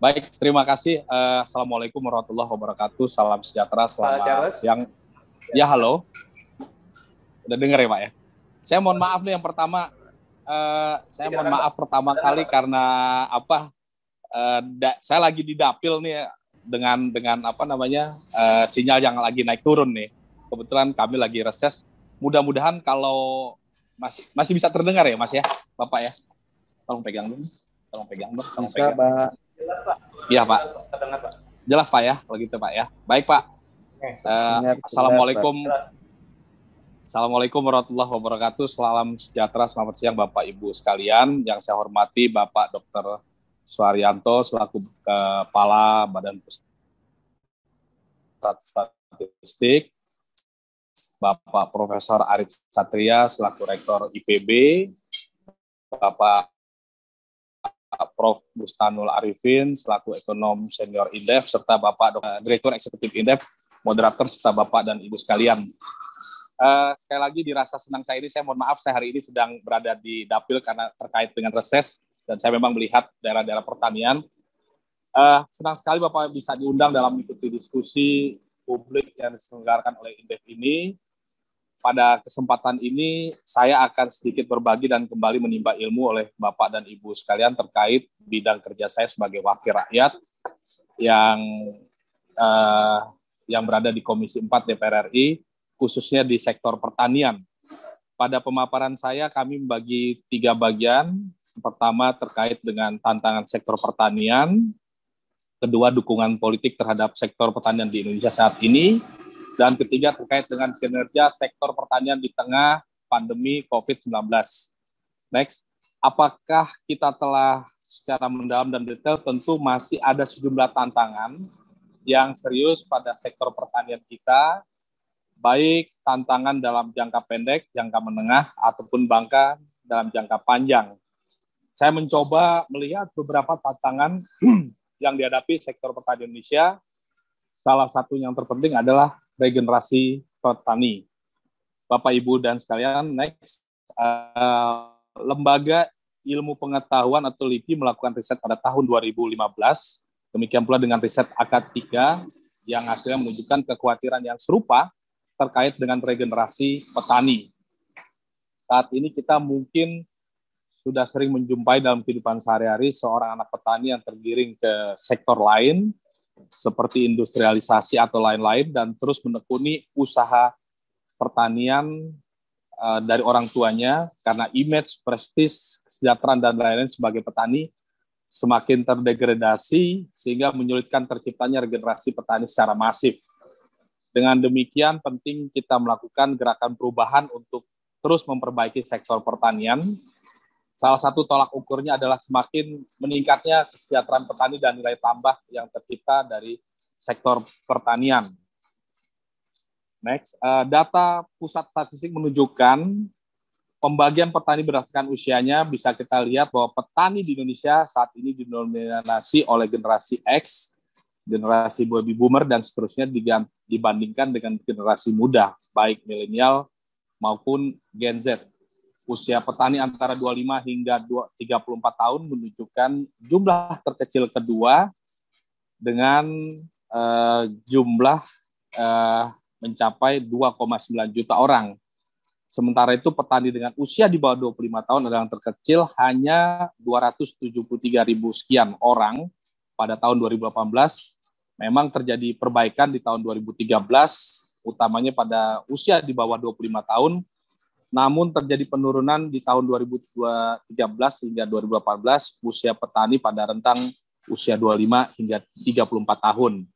Baik, terima kasih. Assalamualaikum warahmatullahi wabarakatuh. Salam sejahtera, selamat siang. Ya, halo. Udah dengar ya, Pak ya? Saya mohon maaf nih yang pertama. Saya mohon maaf pertama kali karena apa? Saya lagi di dapil nih ya, dengan apa namanya sinyal yang lagi naik turun nih. Kebetulan kami lagi reses. Mudah-mudahan kalau masih bisa terdengar ya, Mas ya, Bapak ya. Tolong pegang dulu. Tolong pegang dong. Bisa, Pak. Iya, Pak. Jelas, Pak ya, kalau gitu, Pak ya. Baik, Pak. Assalamualaikum. Assalamualaikum warahmatullahi wabarakatuh. Salam sejahtera, selamat siang Bapak Ibu sekalian. Yang saya hormati Bapak Dr. Suharyanto selaku Kepala Badan Pusat Statistik, Bapak Profesor Arif Satria selaku Rektor IPB, Bapak Prof. Bustanul Arifin selaku Ekonom Senior Indef, serta Bapak Direktur Eksekutif Indef, moderator, serta Bapak dan Ibu sekalian. Sekali lagi dirasa senang saya ini, saya mohon maaf saya hari ini sedang berada di dapil karena terkait dengan reses dan saya memang melihat daerah-daerah pertanian. Senang sekali Bapak bisa diundang dalam mengikuti diskusi publik yang diselenggarakan oleh Indef ini. Pada kesempatan ini saya akan sedikit berbagi dan kembali menimba ilmu oleh Bapak dan Ibu sekalian terkait bidang kerja saya sebagai wakil rakyat yang berada di Komisi 4 DPR RI, khususnya di sektor pertanian. Pada pemaparan saya kami membagi 3 bagian. Pertama terkait dengan tantangan sektor pertanian, kedua dukungan politik terhadap sektor pertanian di Indonesia saat ini, dan ketiga terkait dengan kinerja sektor pertanian di tengah pandemi COVID-19. Next, apakah kita telah secara mendalam dan detail? Tentu masih ada sejumlah tantangan yang serius pada sektor pertanian kita, baik tantangan dalam jangka pendek, jangka menengah, ataupun bahkan dalam jangka panjang. Saya mencoba melihat beberapa tantangan yang dihadapi sektor pertanian Indonesia. Salah satu yang terpenting adalah regenerasi petani. Bapak, Ibu, dan sekalian, next, Lembaga Ilmu Pengetahuan atau LIPI melakukan riset pada tahun 2015, demikian pula dengan riset AKAD 3, yang akhirnya menunjukkan kekhawatiran yang serupa terkait dengan regenerasi petani. Saat ini kita mungkin sudah sering menjumpai dalam kehidupan sehari-hari seorang anak petani yang tergiring ke sektor lain, seperti industrialisasi atau lain-lain, dan terus menekuni usaha pertanian dari orang tuanya karena image, prestis, kesejahteraan, dan lain-lain sebagai petani semakin terdegradasi sehingga menyulitkan terciptanya regenerasi petani secara masif. Dengan demikian, penting kita melakukan gerakan perubahan untuk terus memperbaiki sektor pertanian. Salah satu tolak ukurnya adalah semakin meningkatnya kesejahteraan petani dan nilai tambah yang tercipta dari sektor pertanian. Next, data Pusat Statistik menunjukkan pembagian petani berdasarkan usianya. Bisa kita lihat bahwa petani di Indonesia saat ini didominasi oleh generasi X, generasi baby boomer, dan seterusnya dibandingkan dengan generasi muda, baik milenial maupun Gen Z. Usia petani antara 25 hingga 34 tahun menunjukkan jumlah terkecil kedua dengan jumlah mencapai 2,9 juta orang. Sementara itu petani dengan usia di bawah 25 tahun adalah yang terkecil, hanya 273.000 sekian orang pada tahun 2018. Memang terjadi perbaikan di tahun 2013, utamanya pada usia di bawah 25 tahun, namun terjadi penurunan di tahun 2013 hingga 2018 usia petani pada rentang usia 25 hingga 34 tahun.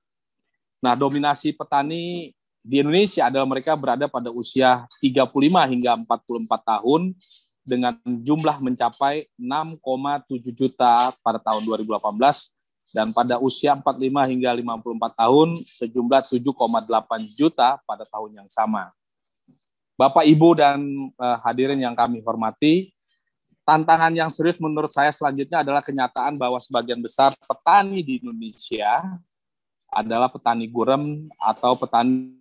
Nah, dominasi petani di Indonesia adalah mereka berada pada usia 35 hingga 44 tahun dengan jumlah mencapai 6,7 juta pada tahun 2018 dan pada usia 45 hingga 54 tahun sejumlah 7,8 juta pada tahun yang sama. Bapak, Ibu, dan hadirin yang kami hormati, tantangan yang serius menurut saya selanjutnya adalah kenyataan bahwa sebagian besar petani di Indonesia adalah petani gurem atau petani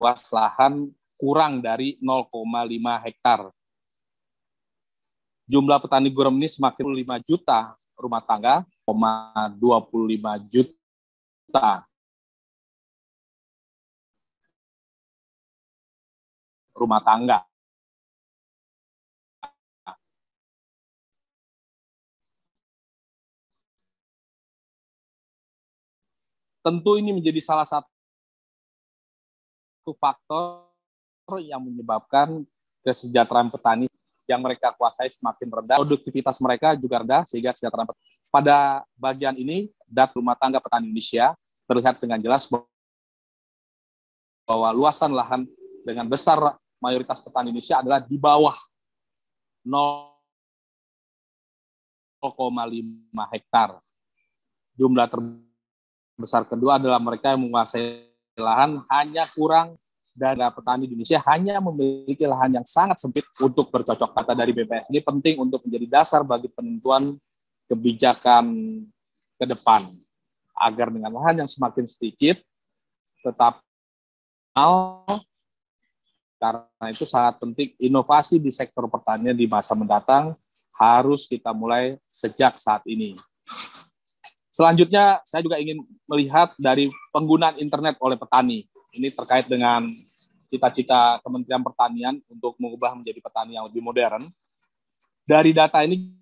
luas lahan kurang dari 0,5 hektar. Jumlah petani gurem ini semakin 5 juta rumah tangga, 25 juta rumah tangga. Tentu ini menjadi salah satu faktor yang menyebabkan kesejahteraan petani yang mereka kuasai semakin rendah, produktivitas mereka juga rendah, sehingga kesejahteraan petani. Pada bagian ini, data rumah tangga petani Indonesia terlihat dengan jelas bahwa luasan lahan dengan besar mayoritas petani Indonesia adalah di bawah 0,5 hektar. Jumlah terbesar kedua adalah mereka yang menguasai lahan hanya kurang dari petani di Indonesia hanya memiliki lahan yang sangat sempit untuk bercocok. Data dari BPS ini penting untuk menjadi dasar bagi penentuan kebijakan ke depan agar dengan lahan yang semakin sedikit tetap karena itu sangat penting inovasi di sektor pertanian di masa mendatang harus kita mulai sejak saat ini. Selanjutnya, saya juga ingin melihat dari penggunaan internet oleh petani. Ini terkait dengan cita-cita Kementerian Pertanian untuk mengubah menjadi petani yang lebih modern. Dari data ini,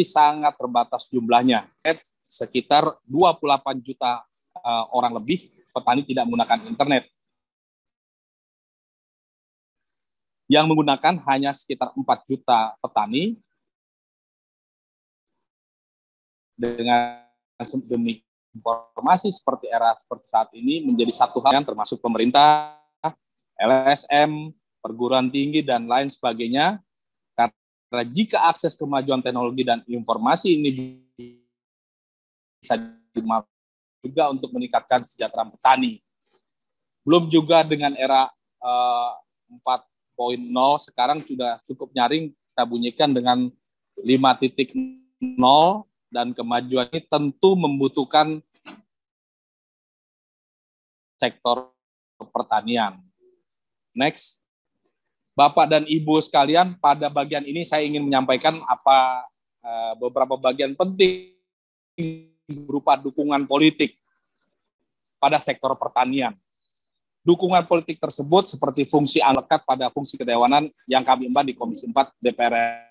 sangat terbatas jumlahnya. Sekitar 28 juta orang lebih petani tidak menggunakan internet. Yang menggunakan hanya sekitar 4 juta petani dengan demi informasi seperti era seperti saat ini menjadi satu hal yang termasuk pemerintah, LSM, perguruan tinggi, dan lain sebagainya. Karena jika akses kemajuan teknologi dan informasi ini bisa dimanfaatkan juga untuk meningkatkan kesejahteraan petani. Belum juga dengan era 4.0 sekarang sudah cukup nyaring kita bunyikan dengan 5.0 dan kemajuan ini tentu membutuhkan sektor pertanian. Next. Bapak dan Ibu sekalian, pada bagian ini saya ingin menyampaikan beberapa bagian penting berupa dukungan politik pada sektor pertanian. Dukungan politik tersebut seperti fungsi lekat pada fungsi kedewanan yang kami emban di Komisi 4 DPR.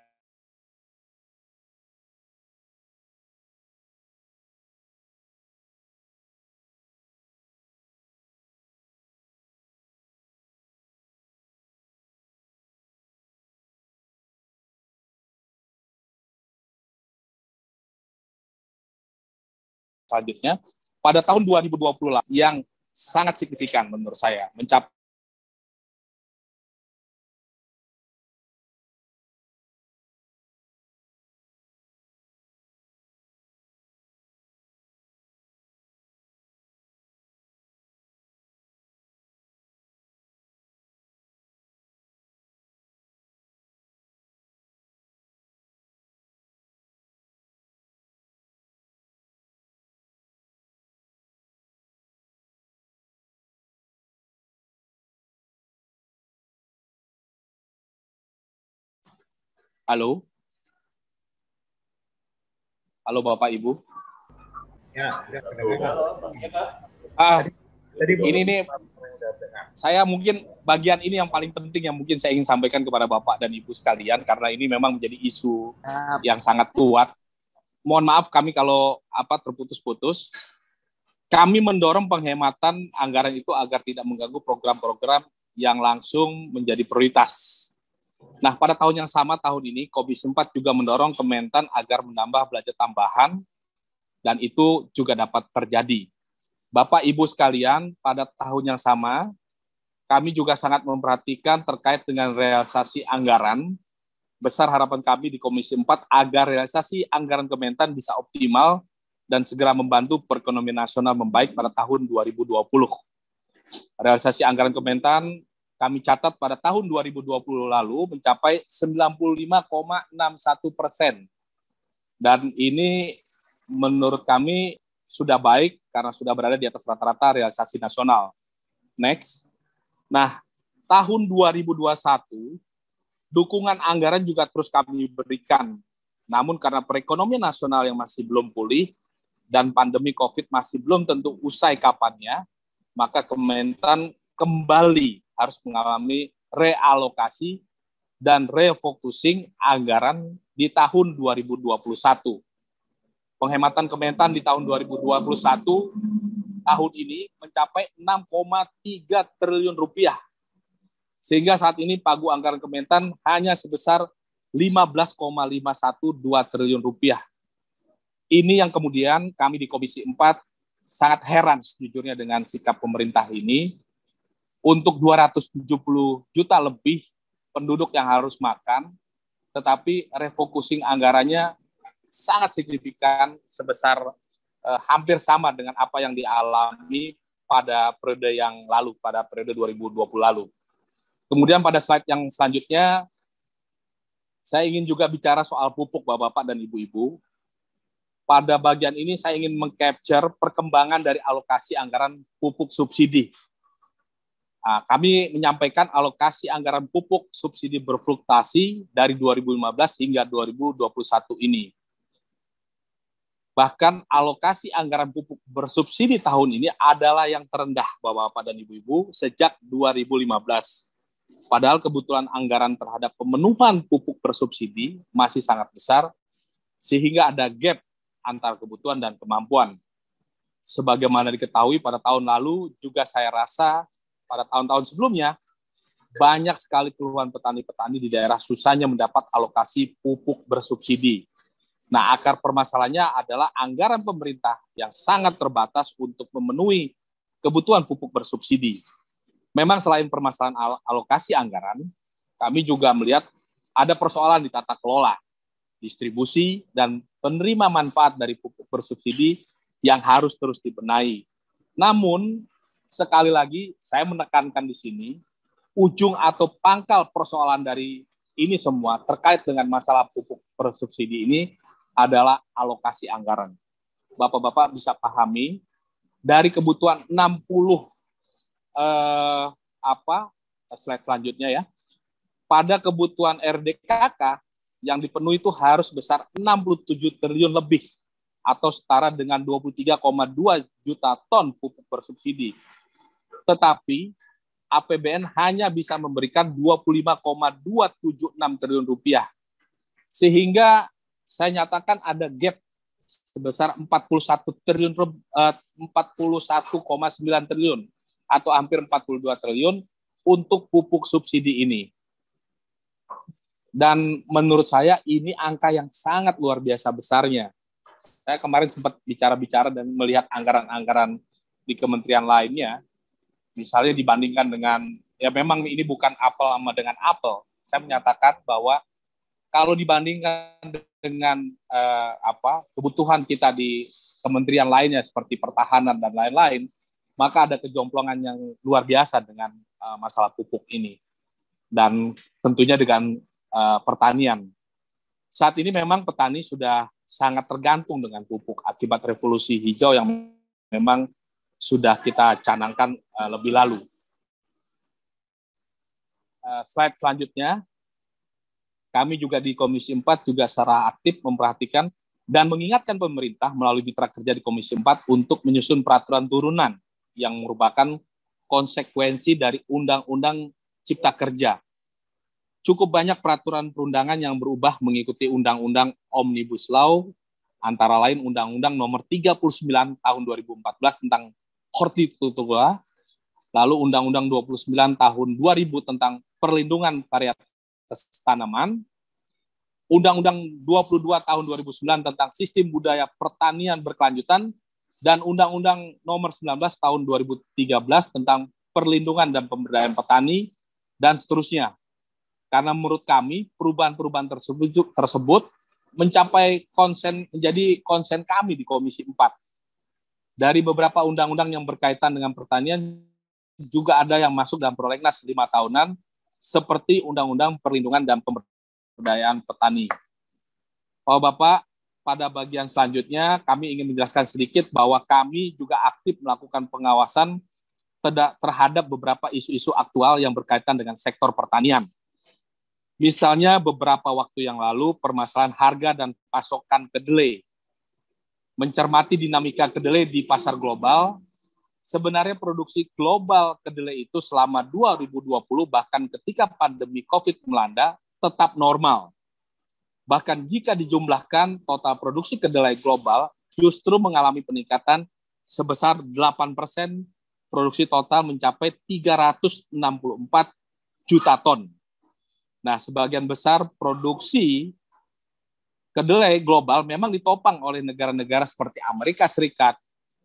Selanjutnya, pada tahun 2020 yang sangat signifikan menurut saya, mencapai Halo? Halo Bapak Ibu? Ya, ini nih, saya mungkin bagian ini yang paling penting yang mungkin saya ingin sampaikan kepada Bapak dan Ibu sekalian, karena ini memang menjadi isu yang sangat kuat. Mohon maaf kami kalau terputus-putus. Kami mendorong penghematan anggaran itu agar tidak mengganggu program-program yang langsung menjadi prioritas. Nah, pada tahun yang sama, tahun ini, Komisi 4 juga mendorong Kementan agar menambah belanja tambahan, dan itu juga dapat terjadi. Bapak, Ibu sekalian, pada tahun yang sama, kami juga sangat memperhatikan terkait dengan realisasi anggaran besar harapan kami di Komisi 4 agar realisasi anggaran Kementan bisa optimal dan segera membantu perekonomian nasional membaik pada tahun 2020. Realisasi anggaran Kementan kami catat pada tahun 2020 lalu mencapai 95,61%. Dan ini menurut kami sudah baik karena sudah berada di atas rata-rata realisasi nasional. Next. Nah, tahun 2021, dukungan anggaran juga terus kami berikan. Namun karena perekonomian nasional yang masih belum pulih dan pandemi COVID masih belum tentu usai kapannya, maka Kementan kembali harus mengalami realokasi dan refocusing anggaran di tahun 2021. Penghematan Kementan di tahun 2021 tahun ini mencapai 6,3 triliun rupiah. Sehingga saat ini pagu anggaran Kementan hanya sebesar 15,512 triliun rupiah. Ini yang kemudian kami di Komisi 4 sangat heran sejujurnya dengan sikap pemerintah ini. Untuk 270 juta lebih penduduk yang harus makan, tetapi refocusing anggarannya sangat signifikan sebesar hampir sama dengan apa yang dialami pada periode yang lalu, pada periode 2020 lalu. Kemudian pada slide yang selanjutnya, saya ingin juga bicara soal pupuk Bapak-Bapak dan Ibu-Ibu. Pada bagian ini saya ingin meng-capture perkembangan dari alokasi anggaran pupuk subsidi. Nah, kami menyampaikan alokasi anggaran pupuk subsidi berfluktuasi dari 2015 hingga 2021 ini. Bahkan alokasi anggaran pupuk bersubsidi tahun ini adalah yang terendah Bapak-Bapak dan Ibu-Ibu sejak 2015. Padahal kebutuhan anggaran terhadap pemenuhan pupuk bersubsidi masih sangat besar, sehingga ada gap antar kebutuhan dan kemampuan. Sebagaimana diketahui pada tahun lalu, juga saya rasa pada tahun-tahun sebelumnya, banyak sekali keluhan petani-petani di daerah susahnya mendapat alokasi pupuk bersubsidi. Nah, akar permasalahannya adalah anggaran pemerintah yang sangat terbatas untuk memenuhi kebutuhan pupuk bersubsidi. Memang selain permasalahan alokasi anggaran, kami juga melihat ada persoalan di tata kelola, distribusi, dan penerima manfaat dari pupuk bersubsidi yang harus terus dibenahi. Namun, sekali lagi saya menekankan di sini, ujung atau pangkal persoalan dari ini semua terkait dengan masalah pupuk bersubsidi ini adalah alokasi anggaran. Bapak-bapak bisa pahami, dari kebutuhan 60 slide selanjutnya ya, pada kebutuhan RDKK yang dipenuhi itu harus besar 67 triliun lebih atau setara dengan 23,2 juta ton pupuk bersubsidi. Tetapi APBN hanya bisa memberikan 25,276 triliun rupiah. Sehingga saya nyatakan ada gap sebesar 41,9 triliun atau hampir 42 triliun untuk pupuk subsidi ini. Dan menurut saya ini angka yang sangat luar biasa besarnya. Saya kemarin sempat bicara-bicara dan melihat anggaran-anggaran di kementerian lainnya, misalnya dibandingkan dengan, ya memang ini bukan apel sama dengan apel. Saya menyatakan bahwa kalau dibandingkan dengan kebutuhan kita di kementerian lainnya seperti pertahanan dan lain-lain, maka ada kejomplangan yang luar biasa dengan masalah pupuk ini. Dan tentunya dengan pertanian. Saat ini memang petani sudah sangat tergantung dengan pupuk akibat revolusi hijau yang memang sudah kita canangkan lebih lalu. Slide selanjutnya, kami juga di Komisi 4 juga secara aktif memperhatikan dan mengingatkan pemerintah melalui mitra kerja di Komisi 4 untuk menyusun peraturan turunan yang merupakan konsekuensi dari Undang-Undang Cipta Kerja. Cukup banyak peraturan perundangan yang berubah mengikuti Undang-Undang Omnibus Law, antara lain Undang-Undang Nomor 39 Tahun 2014 tentang Hortikultura, lalu Undang-Undang 29 Tahun 2000 tentang Perlindungan Varietas Tanaman, Undang-Undang 22 Tahun 2009 tentang Sistem Budaya Pertanian Berkelanjutan, dan Undang-Undang Nomor 19 Tahun 2013 tentang Perlindungan dan Pemberdayaan Petani, dan seterusnya. Karena menurut kami perubahan-perubahan tersebut menjadi konsen kami di Komisi 4. Dari beberapa undang-undang yang berkaitan dengan pertanian, juga ada yang masuk dalam prolegnas 5 tahunan, seperti Undang-Undang Perlindungan dan Pemberdayaan Petani. Bapak, pada bagian selanjutnya kami ingin menjelaskan sedikit bahwa kami juga aktif melakukan pengawasan terhadap beberapa isu-isu aktual yang berkaitan dengan sektor pertanian. Misalnya beberapa waktu yang lalu permasalahan harga dan pasokan kedelai. Mencermati dinamika kedelai di pasar global, sebenarnya produksi global kedelai itu selama 2020 bahkan ketika pandemi COVID melanda tetap normal. Bahkan jika dijumlahkan total produksi kedelai global justru mengalami peningkatan sebesar 8%, produksi total mencapai 364 juta ton. Nah, sebagian besar produksi kedelai global memang ditopang oleh negara-negara seperti Amerika Serikat,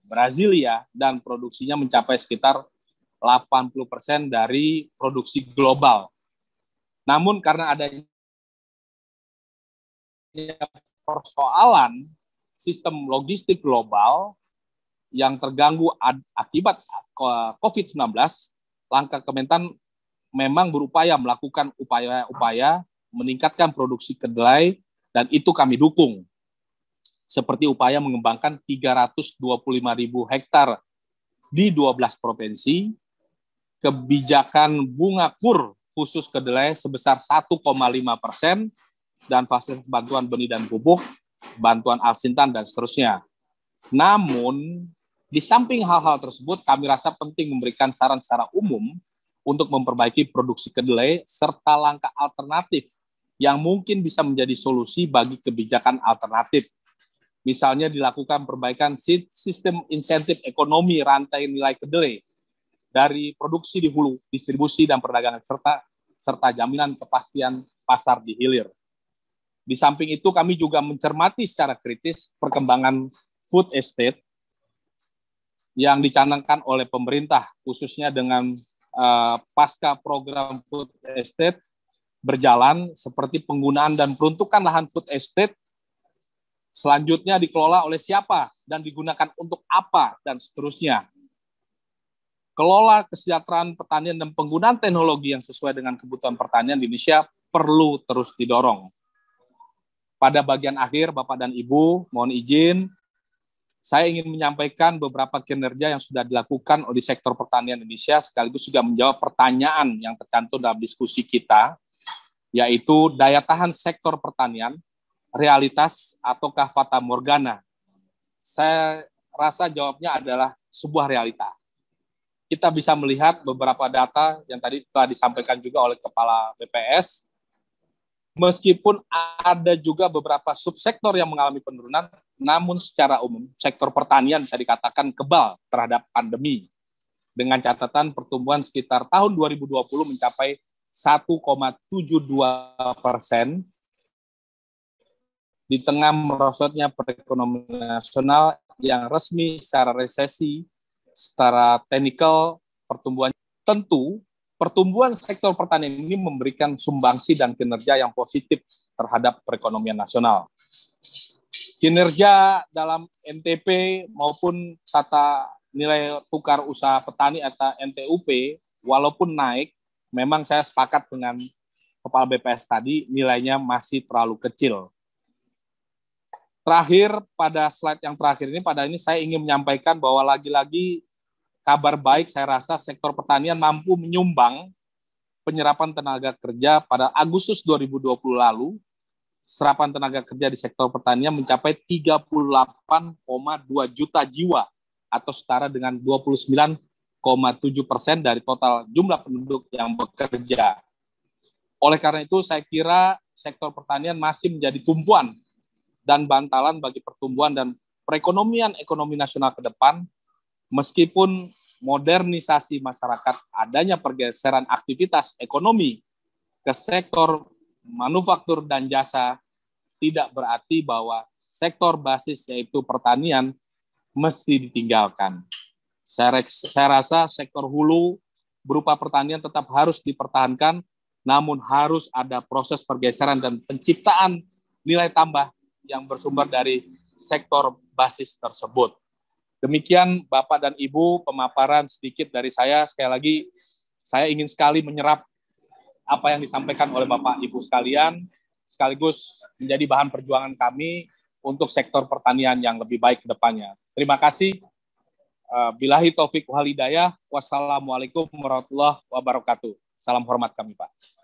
Brasilia, dan produksinya mencapai sekitar 80% dari produksi global. Namun karena adanya persoalan sistem logistik global yang terganggu akibat COVID-19, langkah Kementan memang berupaya melakukan upaya-upaya meningkatkan produksi kedelai, dan itu kami dukung. Seperti upaya mengembangkan 325.000 hektar di 12 provinsi, kebijakan bunga kur khusus kedelai sebesar 1,5%, dan fasilitas bantuan benih dan pupuk, bantuan alsintan, dan seterusnya. Namun, di samping hal-hal tersebut, kami rasa penting memberikan saran secara umum untuk memperbaiki produksi kedelai serta langkah alternatif yang mungkin bisa menjadi solusi bagi kebijakan alternatif. Misalnya dilakukan perbaikan sistem insentif ekonomi rantai nilai kedelai dari produksi di hulu, distribusi dan perdagangan serta jaminan kepastian pasar di hilir. Di samping itu kami juga mencermati secara kritis perkembangan food estate yang dicanangkan oleh pemerintah, khususnya dengan pasca program food estate berjalan, seperti penggunaan dan peruntukan lahan food estate selanjutnya dikelola oleh siapa dan digunakan untuk apa, dan seterusnya. Kelola kesejahteraan pertanian dan penggunaan teknologi yang sesuai dengan kebutuhan pertanian di Indonesia perlu terus didorong. Pada bagian akhir, Bapak dan Ibu, mohon izin, saya ingin menyampaikan beberapa kinerja yang sudah dilakukan oleh sektor pertanian Indonesia, sekaligus juga menjawab pertanyaan yang tercantum dalam diskusi kita, yaitu daya tahan sektor pertanian, realitas ataukah fata morgana. Saya rasa jawabnya adalah sebuah realita. Kita bisa melihat beberapa data yang tadi telah disampaikan juga oleh Kepala BPS, meskipun ada juga beberapa subsektor yang mengalami penurunan, namun secara umum sektor pertanian bisa dikatakan kebal terhadap pandemi. Dengan catatan pertumbuhan sekitar tahun 2020 mencapai 1,72% di tengah merosotnya perekonomian nasional yang resmi secara resesi, secara teknikal pertumbuhan. Tentu pertumbuhan sektor pertanian ini memberikan sumbangsi dan kinerja yang positif terhadap perekonomian nasional. Kinerja dalam NTP maupun tata nilai tukar usaha petani atau NTUP, walaupun naik, memang saya sepakat dengan Kepala BPS tadi, nilainya masih terlalu kecil. Terakhir, pada slide yang terakhir ini, pada ini saya ingin menyampaikan bahwa lagi-lagi kabar baik, saya rasa sektor pertanian mampu menyumbang penyerapan tenaga kerja pada Agustus 2020 lalu. Serapan tenaga kerja di sektor pertanian mencapai 38,2 juta jiwa atau setara dengan 29,7% dari total jumlah penduduk yang bekerja. Oleh karena itu, saya kira sektor pertanian masih menjadi tumpuan dan bantalan bagi pertumbuhan dan perekonomian ekonomi nasional ke depan, meskipun modernisasi masyarakat, adanya pergeseran aktivitas ekonomi ke sektor manufaktur dan jasa, tidak berarti bahwa sektor basis yaitu pertanian mesti ditinggalkan. Saya rasa sektor hulu berupa pertanian tetap harus dipertahankan namun harus ada proses pergeseran dan penciptaan nilai tambah yang bersumber dari sektor basis tersebut. Demikian Bapak dan Ibu pemaparan sedikit dari saya. Sekali lagi, saya ingin sekali menyerap apa yang disampaikan oleh Bapak Ibu sekalian, sekaligus menjadi bahan perjuangan kami untuk sektor pertanian yang lebih baik ke depannya. Terima kasih. Billahi taufik wal hidayah. Wassalamualaikum warahmatullahi wabarakatuh. Salam hormat kami, Pak.